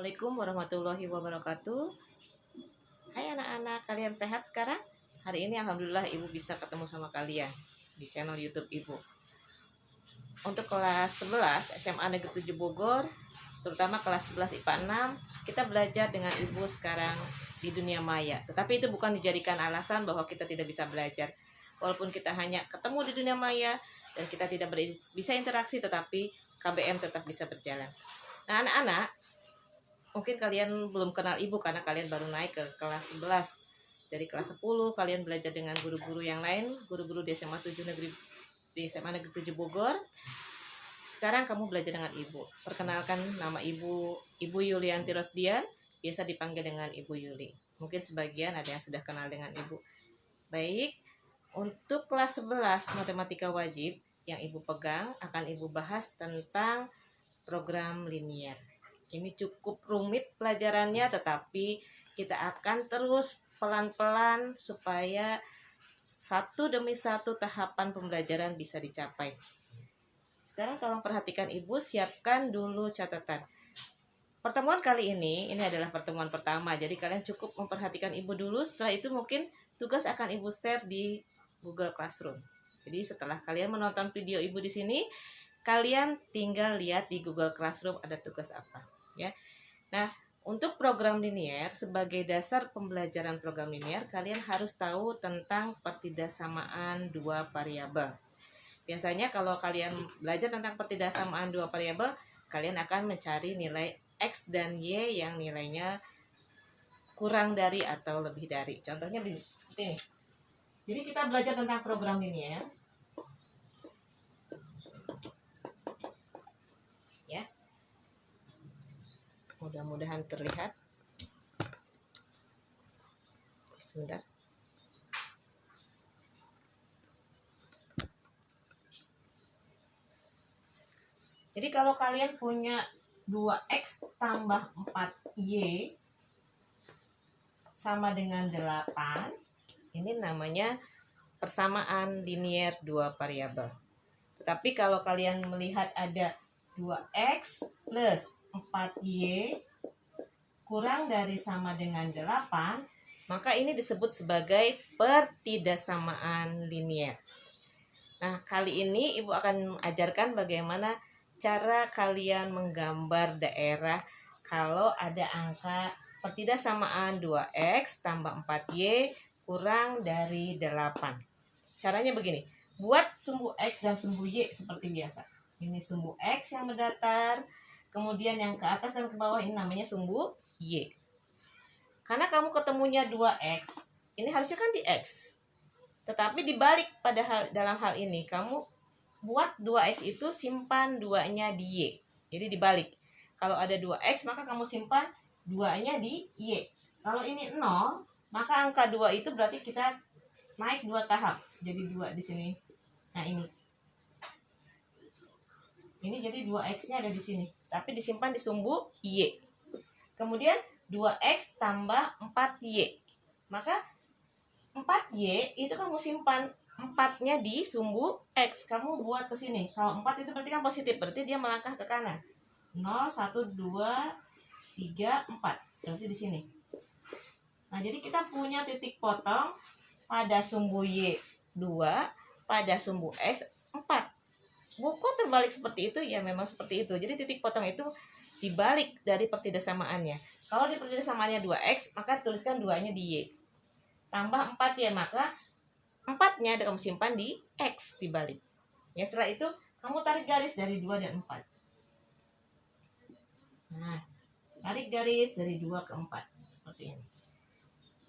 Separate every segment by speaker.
Speaker 1: Assalamualaikum warahmatullahi wabarakatuh. Hai anak-anak, kalian sehat sekarang? Hari ini alhamdulillah Ibu bisa ketemu sama kalian di channel YouTube Ibu. Untuk kelas 11 SMA Negeri 7 Bogor, terutama kelas 11 IPA 6, kita belajar dengan Ibu sekarang di dunia maya. Tetapi itu bukan dijadikan alasan bahwa kita tidak bisa belajar. Walaupun kita hanya ketemu di dunia maya dan kita tidak bisa interaksi, tetapi KBM tetap bisa berjalan. Nah anak-anak, mungkin kalian belum kenal Ibu karena kalian baru naik ke kelas 11. Dari kelas 10 kalian belajar dengan guru-guru yang lain, guru-guru di SMA Negeri 7 Bogor. Sekarang kamu belajar dengan Ibu. Perkenalkan, nama Ibu Yulianti Rosdian, biasa dipanggil dengan Ibu Yuli. Mungkin sebagian ada yang sudah kenal dengan Ibu. Baik, untuk kelas 11 matematika wajib yang Ibu pegang akan Ibu bahas tentang program linier. Ini cukup rumit pelajarannya, tetapi kita akan terus pelan-pelan supaya satu demi satu tahapan pembelajaran bisa dicapai. Sekarang tolong perhatikan Ibu, siapkan dulu catatan. Pertemuan kali ini adalah pertemuan pertama, jadi kalian cukup memperhatikan Ibu dulu. Setelah itu mungkin tugas akan Ibu share di Google Classroom. Jadi setelah kalian menonton video Ibu di sini, kalian tinggal lihat di Google Classroom ada tugas apa. Ya. Nah, untuk program linier, sebagai dasar pembelajaran program linier, kalian harus tahu tentang pertidaksamaan dua variabel. Biasanya kalau kalian belajar tentang pertidaksamaan dua variabel, kalian akan mencari nilai X dan Y yang nilainya kurang dari atau lebih dari. Contohnya seperti ini. Jadi kita belajar tentang program linier. Ya. Mudah-mudahan terlihat. Sebentar. Jadi kalau kalian punya 2X tambah 4Y sama dengan 8, ini namanya persamaan linier dua variabel. Tetapi kalau kalian melihat ada 2X plus 4Y kurang dari sama dengan 8, maka ini disebut sebagai pertidaksamaan linier. Nah, kali ini Ibu akan ajarkan bagaimana cara kalian menggambar daerah kalau ada angka pertidaksamaan 2X tambah 4Y kurang dari 8. Caranya begini, buat sumbu X dan sumbu Y seperti biasa. Ini sumbu X yang mendatar, kemudian yang ke atas dan ke bawah ini namanya sumbu Y. Karena kamu ketemunya 2X, ini harusnya kan di X. Tetapi dibalik dalam hal ini, kamu buat 2X itu simpan 2-nya di Y. Jadi dibalik. Kalau ada 2X, maka kamu simpan 2-nya di Y. Kalau ini 0, maka angka 2 itu berarti kita naik 2 tahap. Jadi 2 di sini. Nah, ini. Ini jadi 2X-nya ada di sini. Tapi disimpan di sumbu Y. Kemudian 2X tambah 4Y. Maka 4Y itu kamu simpan 4-nya di sumbu X. Kamu buat ke sini. Kalau 4 itu berarti kan positif. Berarti dia melangkah ke kanan. 0, 1, 2, 3, 4. Berarti di sini. Nah, jadi kita punya titik potong pada sumbu Y 2, pada sumbu X 4. Buku terbalik seperti itu, ya memang seperti itu. Jadi titik potong itu dibalik dari pertidaksamaannya. Kalau di pertidaksamaannya 2X, maka tuliskan 2-nya di Y. Tambah 4Y, maka 4-nya kamu simpan di X dibalik. Ya, setelah itu kamu tarik garis dari 2 dan 4. Nah, tarik garis dari 2 ke 4. Seperti ini.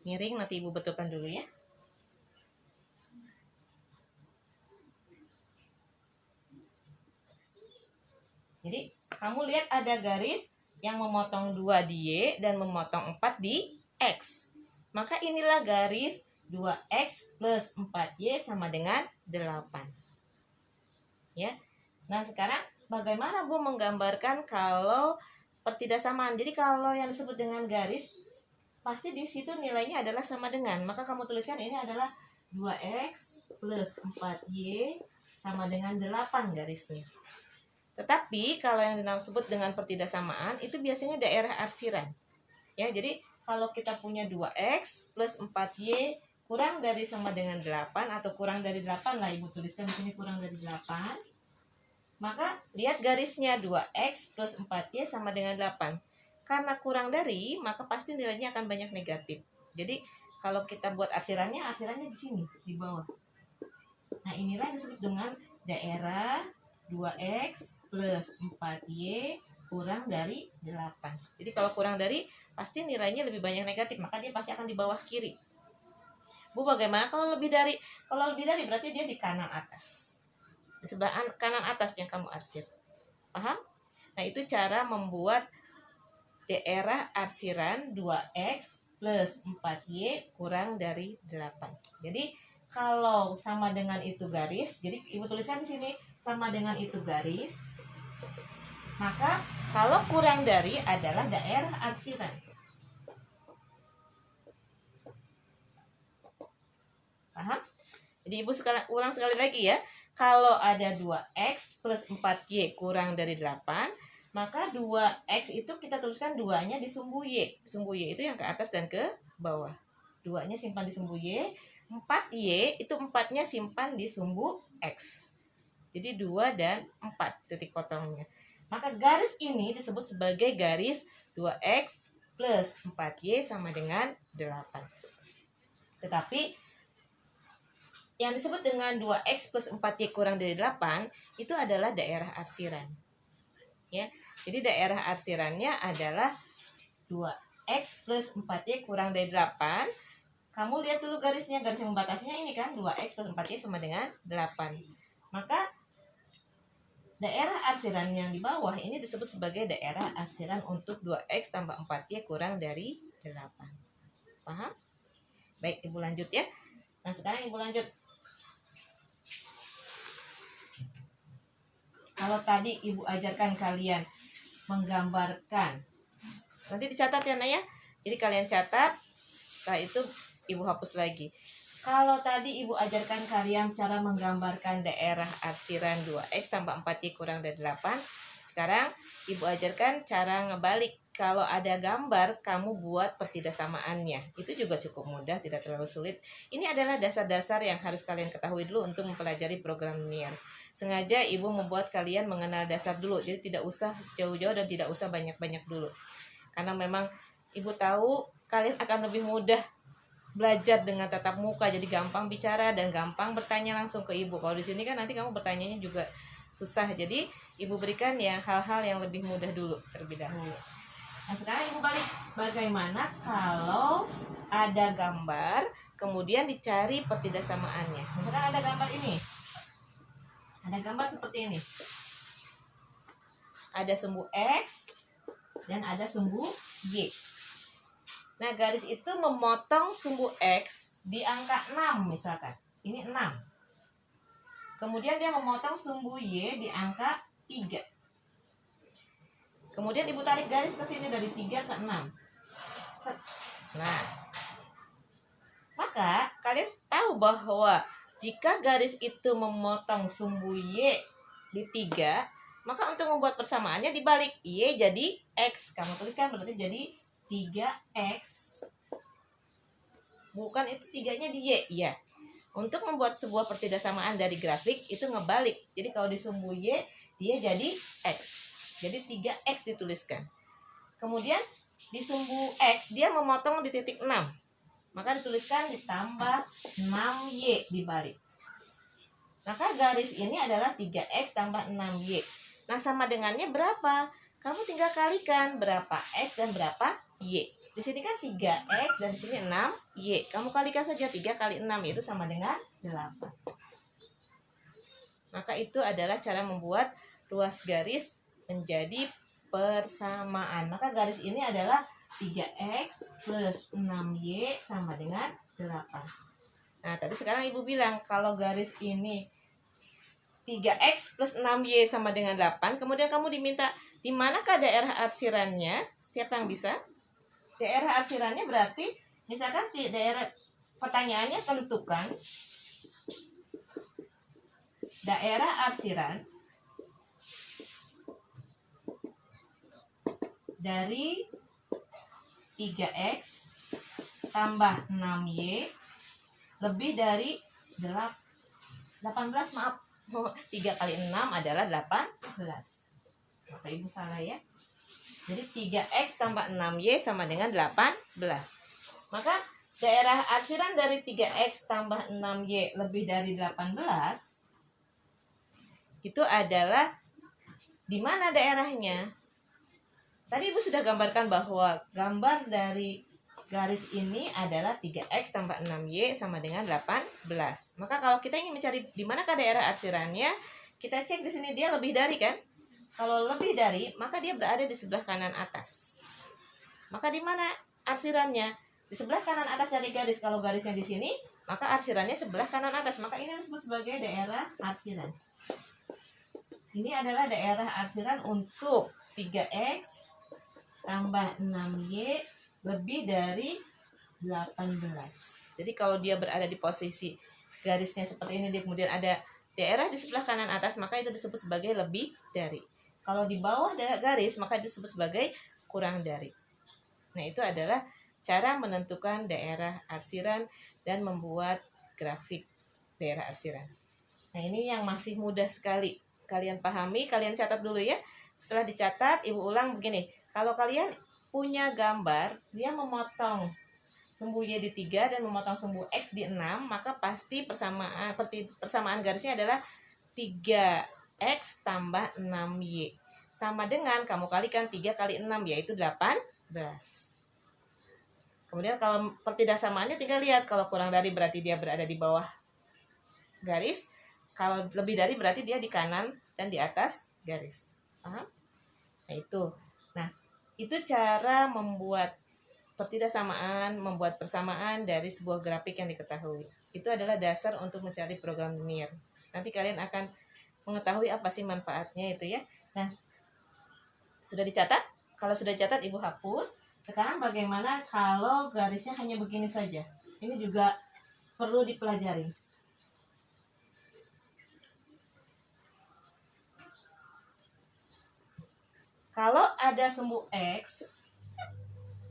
Speaker 1: Miring, nanti Ibu betulkan dulu ya. Jadi, kamu lihat ada garis yang memotong 2 di Y dan memotong 4 di X. Maka inilah garis 2X plus 4Y sama dengan 8. Ya. Nah, sekarang bagaimana Bu menggambarkan kalau pertidaksamaan? Jadi kalau yang disebut dengan garis, pasti di situ nilainya adalah sama dengan. Maka kamu tuliskan ini adalah 2X plus 4Y sama dengan 8 garisnya. Tetapi kalau yang disebut dengan pertidaksamaan itu biasanya daerah arsiran. Ya, jadi kalau kita punya 2x plus 4y kurang dari sama dengan 8 atau kurang dari 8 lah, Ibu tuliskan di sini kurang dari 8. Maka lihat garisnya 2x plus 4y sama dengan 8. Karena kurang dari, maka pasti nilainya akan banyak negatif. Jadi kalau kita buat arsirannya di sini, di bawah. Nah, inilah yang disebut dengan daerah 2x plus 4y kurang dari 8. Jadi kalau kurang dari, pasti nilainya lebih banyak negatif, maka dia pasti akan di bawah kiri. Bu, bagaimana kalau lebih dari? Kalau lebih dari berarti dia di kanan atas. Di sebelah kanan atas yang kamu arsir. Paham? Nah, itu cara membuat daerah arsiran 2x plus 4y kurang dari 8. Jadi kalau sama dengan itu garis, jadi Ibu tuliskan di sini sama dengan itu garis. Maka kalau kurang dari adalah daerah arsiran. Paham? Jadi Ibu ulang sekali lagi ya. Kalau ada 2x plus 4y kurang dari 8, maka 2x itu kita tuliskan 2-nya di sumbu y. Sumbu y itu yang ke atas dan ke bawah. 2-nya simpan di sumbu y. 4y itu 4-nya simpan di sumbu x. Jadi 2 dan 4 titik potongnya. Maka garis ini disebut sebagai garis 2x plus 4y sama dengan 8. Tetapi yang disebut dengan 2x plus 4y kurang dari 8 itu adalah daerah arsiran. Ya. Jadi daerah arsirannya adalah 2x plus 4y kurang dari 8. Kamu lihat dulu garisnya, garis yang membatasinya ini kan 2x plus 4y sama dengan 8. Maka daerah arsiran yang di bawah ini disebut sebagai daerah arsiran untuk 2x tambah 4y kurang dari 8. Paham? Baik, Ibu lanjut ya. Nah, sekarang Ibu lanjut. Kalau tadi Ibu ajarkan kalian menggambarkan, nanti dicatat ya Nak ya. Jadi kalian catat, setelah itu Ibu hapus lagi. Kalau tadi Ibu ajarkan kalian cara menggambarkan daerah arsiran 2x tambah 4y kurang dari 8, sekarang Ibu ajarkan cara ngebalik. Kalau ada gambar, kamu buat pertidaksamaannya. Itu juga cukup mudah, tidak terlalu sulit. Ini adalah dasar-dasar yang harus kalian ketahui dulu untuk mempelajari program linear. Sengaja Ibu membuat kalian mengenal dasar dulu, jadi tidak usah jauh-jauh dan tidak usah banyak-banyak dulu. Karena memang Ibu tahu kalian akan lebih mudah belajar dengan tatap muka, jadi gampang bicara dan gampang bertanya langsung ke Ibu. Kalau di sini kan nanti kamu bertanyanya juga susah, jadi Ibu berikan ya hal-hal yang lebih mudah dulu terlebih dahulu. Nah, sekarang Ibu balik, bagaimana kalau ada gambar kemudian dicari pertidaksamaannya. Misalkan ada gambar ini, ada gambar seperti ini, ada sumbu x dan ada sumbu y. Nah, garis itu memotong sumbu x di angka 6 misalkan. Ini 6. Kemudian dia memotong sumbu y di angka 3. Kemudian Ibu tarik garis ke sini dari 3 ke 6. Nah, maka kalian tahu bahwa jika garis itu memotong sumbu y di 3, maka untuk membuat persamaannya dibalik. Y jadi x. Kamu tuliskan berarti jadi 3x. Bukan itu 3-nya di y. Ya. Untuk membuat sebuah pertidaksamaan dari grafik itu ngebalik. Jadi kalau di sumbu y dia jadi x. Jadi 3x dituliskan. Kemudian di sumbu x dia memotong di titik 6. Maka dituliskan ditambah 6y dibalik. Maka garis ini adalah 3x tambah 6y. Nah, sama dengannya berapa? Kamu tinggal kalikan berapa x dan berapa y. Di sini kan 3x dan di sini 6y. Kamu kalikan saja 3 kali 6 itu sama dengan 8. Maka itu adalah cara membuat ruas garis menjadi persamaan. Maka garis ini adalah 3x plus 6y sama dengan 8. Nah, tadi sekarang Ibu bilang kalau garis ini 3x plus 6y sama dengan 8, kemudian kamu diminta di manakah daerah arsirannya? Siapa yang bisa? Daerah arsirannya berarti misalkan di daerah, pertanyaannya tentukan daerah arsiran dari 3X tambah 6Y lebih dari 18, maaf. 3 kali 6 adalah 18. Bapak Ibu salah ya. Jadi 3X tambah 6Y sama dengan 18. Maka daerah arsiran dari 3X tambah 6Y lebih dari 18 itu adalah di mana daerahnya? Tadi Ibu sudah gambarkan bahwa gambar dari garis ini adalah 3X tambah 6Y sama dengan 18. Maka kalau kita ingin mencari di manakah daerah arsirannya, kita cek di sini dia lebih dari kan? Kalau lebih dari, maka dia berada di sebelah kanan atas. Maka di mana arsirannya? Di sebelah kanan atas dari garis. Kalau garisnya di sini, maka arsirannya sebelah kanan atas. Maka ini disebut sebagai daerah arsiran. Ini adalah daerah arsiran untuk 3X tambah 6Y lebih dari 18. Jadi kalau dia berada di posisi garisnya seperti ini, dia kemudian ada daerah di sebelah kanan atas, maka itu disebut sebagai lebih dari. Kalau di bawah garis, maka itu disebut sebagai kurang dari. Nah, itu adalah cara menentukan daerah arsiran dan membuat grafik daerah arsiran. Nah, ini yang masih mudah sekali kalian pahami, kalian catat dulu ya. Setelah dicatat, Ibu ulang begini. Kalau kalian punya gambar, dia memotong sumbu Y di 3 dan memotong sumbu X di 6, maka pasti persamaan garisnya adalah 3X tambah 6Y. Sama dengan kamu kalikan 3 kali 6, yaitu 18. Kemudian kalau pertidaksamaannya tinggal lihat, kalau kurang dari berarti dia berada di bawah garis, kalau lebih dari berarti dia di kanan dan di atas garis. Paham? Nah, itu cara membuat pertidaksamaan, membuat persamaan dari sebuah grafik yang diketahui. Itu adalah dasar untuk mencari program linear. Nanti kalian akan mengetahui apa sih manfaatnya itu ya. Nah, sudah dicatat? Kalau sudah dicatat, Ibu hapus. Sekarang bagaimana kalau garisnya hanya begini saja? Ini juga perlu dipelajari. Kalau ada sumbu X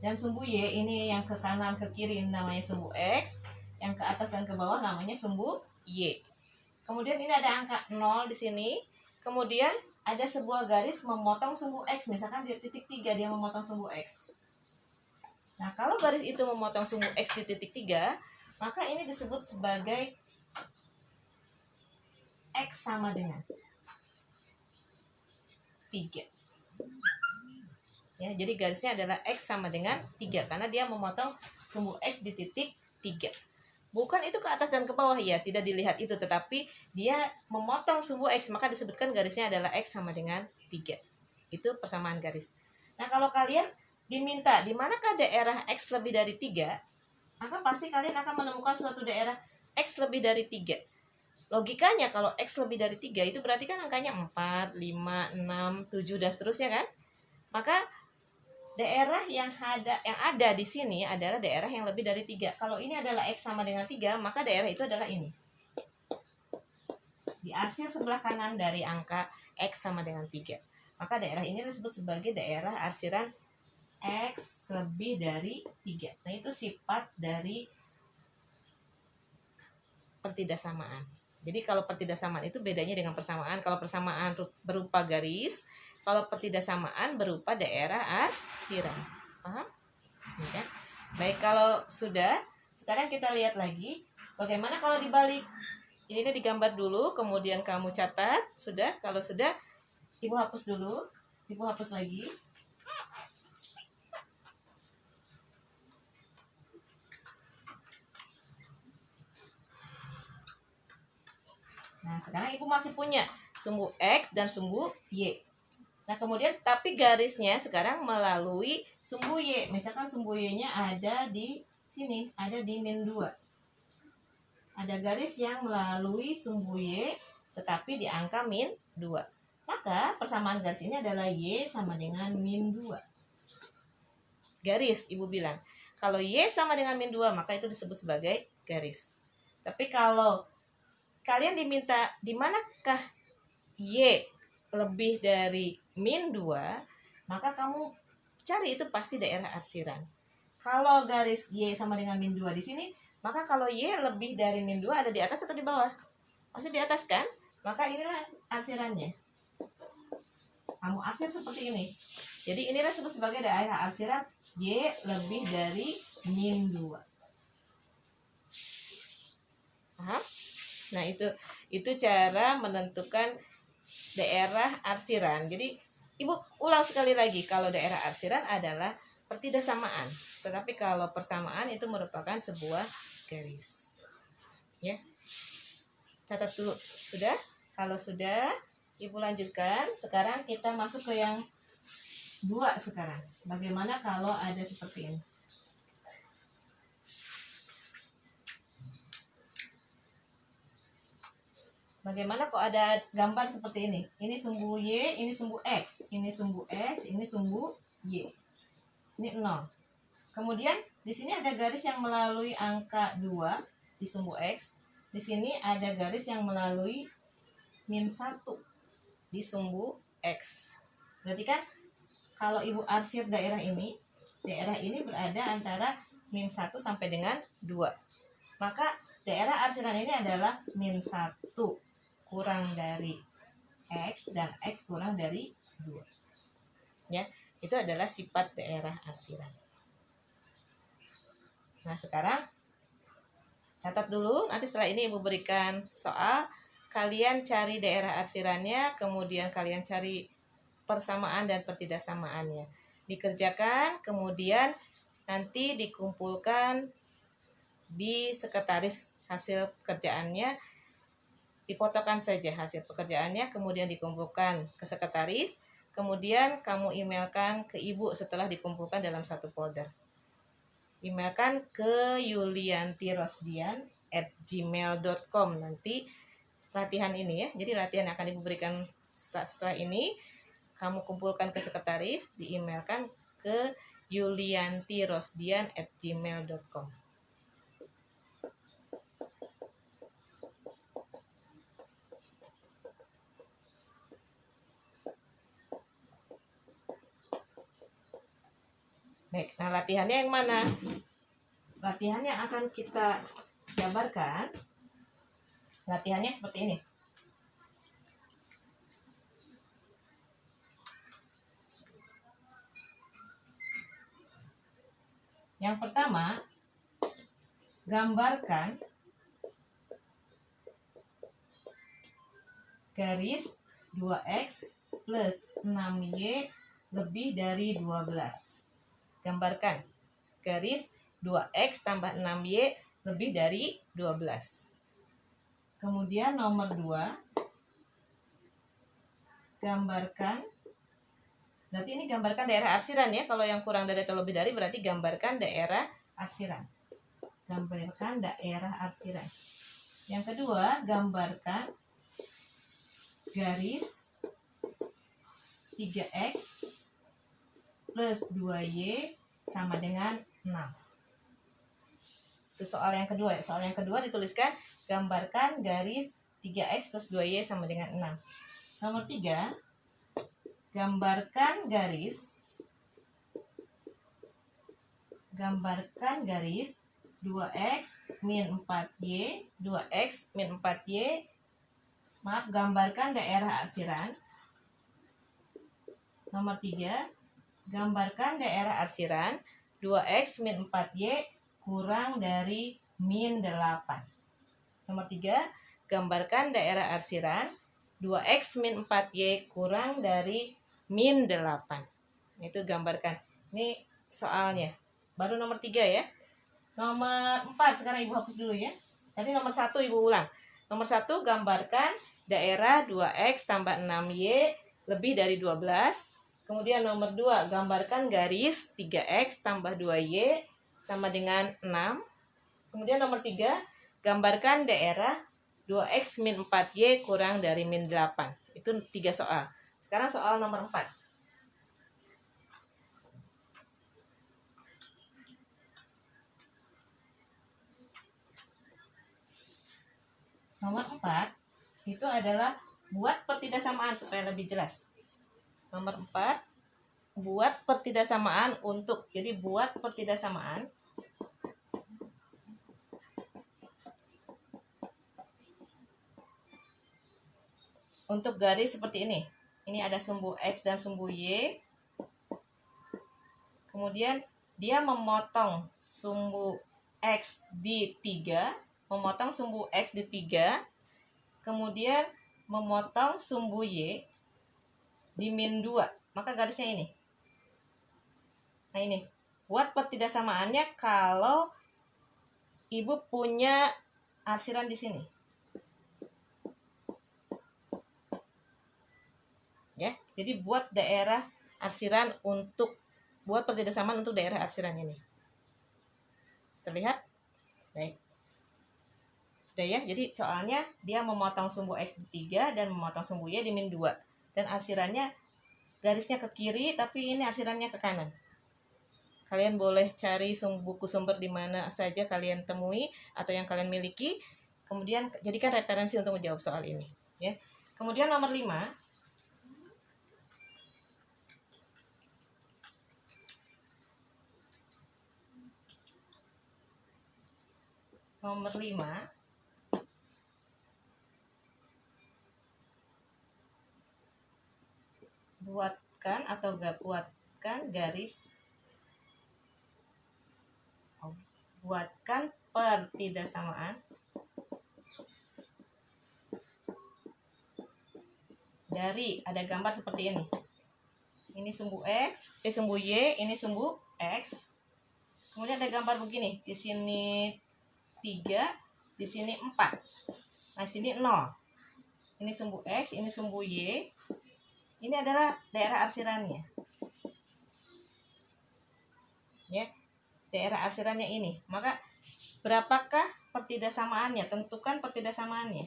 Speaker 1: dan sumbu Y, ini yang ke kanan ke kiri namanya sumbu X, yang ke atas dan ke bawah namanya sumbu Y. Kemudian ini ada angka 0 di sini. Kemudian ada sebuah garis memotong sumbu X, misalkan di titik 3 dia memotong sumbu X. Nah, kalau garis itu memotong sumbu X di titik 3, maka ini disebut sebagai X sama dengan 3. Ya, jadi garisnya adalah X sama dengan 3 karena dia memotong sumbu X di titik 3. Bukan itu ke atas dan ke bawah ya, tidak dilihat itu, tetapi dia memotong sumbu X, maka disebutkan garisnya adalah X sama dengan 3. Itu persamaan garis. Nah, kalau kalian diminta di manakah daerah X lebih dari 3, maka pasti kalian akan menemukan suatu daerah X lebih dari 3. Logikanya kalau X lebih dari 3 itu berarti kan angkanya 4, 5, 6, 7 dan seterusnya kan? Maka daerah yang ada di sini adalah daerah yang lebih dari 3. Kalau ini adalah X sama dengan 3, maka daerah itu adalah ini. Di arsir sebelah kanan dari angka X sama dengan 3. Maka daerah ini disebut sebagai daerah arsiran X lebih dari 3. Nah, itu sifat dari pertidaksamaan. Jadi kalau pertidaksamaan itu bedanya dengan persamaan. Kalau persamaan berupa garis, kalau pertidaksamaan berupa daerah arsiran. Paham? Ya. Baik, kalau sudah, sekarang kita lihat lagi bagaimana kalau dibalik. Ini digambar dulu, kemudian kamu catat. Sudah? Kalau sudah, Ibu hapus dulu. Ibu hapus lagi. Nah, sekarang Ibu masih punya sumbu X dan sumbu Y. Nah, kemudian tapi garisnya sekarang melalui sumbu Y. Misalkan sumbu Y-nya ada di sini, ada di min 2. Ada garis yang melalui sumbu Y tetapi di angka min 2. Maka persamaan garis ini adalah Y sama dengan min 2. Garis, Ibu bilang. Kalau Y sama dengan min 2, maka itu disebut sebagai garis. Tapi kalau kalian diminta di manakah Y lebih dari min 2, maka kamu cari itu pasti daerah arsiran. Kalau garis Y sama dengan min 2 di sini, maka kalau Y lebih dari min 2 ada di atas atau di bawah? Pasti di atas kan? Maka inilah arsirannya. Kamu arsir seperti ini. Jadi inilah disebut sebagai daerah arsiran Y lebih dari min 2. Paham? Nah, itu cara menentukan daerah arsiran. Jadi Ibu ulang sekali lagi, kalau daerah arsiran adalah pertidaksamaan. Tetapi kalau persamaan itu merupakan sebuah garis. Ya. Catat dulu. Sudah? Kalau sudah, Ibu lanjutkan. Sekarang kita masuk ke yang 2 sekarang. Bagaimana kalau ada seperti ini? Bagaimana kok ada gambar seperti ini? Ini sumbu Y, ini sumbu X. Ini sumbu X, ini sumbu Y. Ini 0. Kemudian di sini ada garis yang melalui angka 2 di sumbu X. Di sini ada garis yang melalui min 1 di sumbu X. Berarti kan kalau Ibu arsir daerah ini berada antara min 1 sampai dengan 2. Maka daerah arsiran ini adalah min 1 kurang dari X dan X kurang dari 2. Ya, itu adalah sifat daerah arsiran. Nah, sekarang catat dulu, nanti setelah ini Ibu berikan soal, kalian cari daerah arsirannya, kemudian kalian cari persamaan dan pertidaksamaannya. Dikerjakan, kemudian nanti dikumpulkan di sekretaris hasil pekerjaannya, difotokan saja hasil pekerjaannya, kemudian dikumpulkan ke sekretaris, kemudian kamu emailkan ke Ibu setelah dikumpulkan dalam satu folder. Emailkan ke yuliantirosdian@gmail.com nanti latihan ini ya. Jadi latihan akan Ibu berikan setelah ini, kamu kumpulkan ke sekretaris, di-emailkan ke yuliantirosdian@gmail.com. Baik, nah latihannya yang mana? Latihannya akan kita jabarkan. Latihannya seperti ini. Yang pertama, gambarkan garis 2X plus 6Y lebih dari 12. Gambarkan garis 2X tambah 6Y lebih dari 12. Kemudian nomor 2, gambarkan, berarti ini gambarkan daerah arsiran ya. Kalau yang kurang dari atau lebih dari berarti gambarkan daerah arsiran. Gambarkan daerah arsiran. Yang kedua, gambarkan garis 3X plus 2Y sama dengan 6. Itu soal yang kedua ya. Soal yang kedua dituliskan gambarkan garis 3X plus 2Y sama dengan 6. Nomor 3, gambarkan garis 2X min 4Y, 2X min 4Y. Maaf, gambarkan daerah arsiran. Nomor 3, gambarkan daerah arsiran 2X min 4Y kurang dari min 8. Nomor 3, gambarkan daerah arsiran 2X min 4Y kurang dari min 8. Itu gambarkan. Ini soalnya. Baru nomor 3 ya. Nomor 4 sekarang Ibu hapus dulu ya. Tadi nomor 1 Ibu ulang. Nomor 1, gambarkan daerah 2X tambah 6Y lebih dari 12. Kemudian nomor 2, gambarkan garis 3X tambah 2Y sama dengan 6. Kemudian nomor 3, gambarkan daerah 2X min 4Y kurang dari min 8. Itu 3 soal. Sekarang soal nomor 4. Nomor 4 itu adalah buat pertidaksamaan supaya lebih jelas. Nomor 4, buat pertidaksamaan untuk, jadi buat pertidaksamaan untuk garis seperti ini. Ini ada sumbu X dan sumbu Y. Kemudian dia memotong sumbu X di 3, memotong sumbu X di 3, kemudian memotong sumbu Y di min 2. Maka garisnya ini. Nah ini, buat pertidaksamaannya kalau ibu punya arsiran di sini. Ya, jadi buat daerah arsiran untuk, buat pertidaksamaan untuk daerah arsiran ini. Terlihat? Baik. Sudah ya, jadi soalnya dia memotong sumbu X di 3 dan memotong sumbu Y di min 2. Dan arsirannya garisnya ke kiri, tapi ini arsirannya ke kanan. Kalian boleh cari buku sumber di mana saja kalian temui atau yang kalian miliki. Kemudian jadikan referensi untuk menjawab soal ini. Ya. Kemudian nomor 5. Nomor 5. Buatkan atau gak buatkan garis, buatkan pertidaksamaan dari, ada gambar seperti ini. Ini sumbu X, sumbu Y, ini sumbu X. Kemudian ada gambar begini, di sini 3, di sini 4. Nah, sini 0. Ini sumbu X, ini sumbu Y. Ini adalah daerah arsirannya. Ya. Daerah arsirannya ini. Maka berapakah pertidaksamaannya? Tentukan pertidaksamaannya.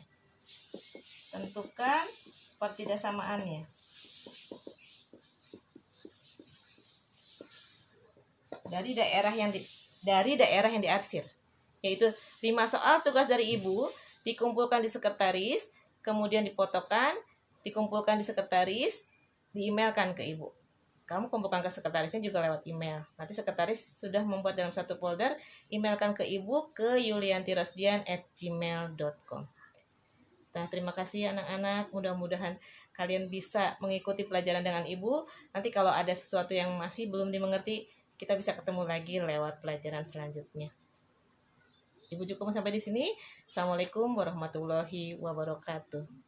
Speaker 1: Tentukan pertidaksamaannya. Dari daerah yang diarsir. Yaitu 5 soal tugas dari ibu dikumpulkan di sekretaris, kemudian dipotokkan, dikumpulkan di sekretaris, di-emailkan ke ibu. Kamu kumpulkan ke sekretarisnya juga lewat email. Nanti sekretaris sudah membuat dalam satu folder, emailkan ke ibu ke yuliantirosdian@gmail.com. Nah, terima kasih anak-anak. Mudah-mudahan kalian bisa mengikuti pelajaran dengan ibu. Nanti kalau ada sesuatu yang masih belum dimengerti, kita bisa ketemu lagi lewat pelajaran selanjutnya. Ibu cukup sampai di sini. Assalamualaikum warahmatullahi wabarakatuh.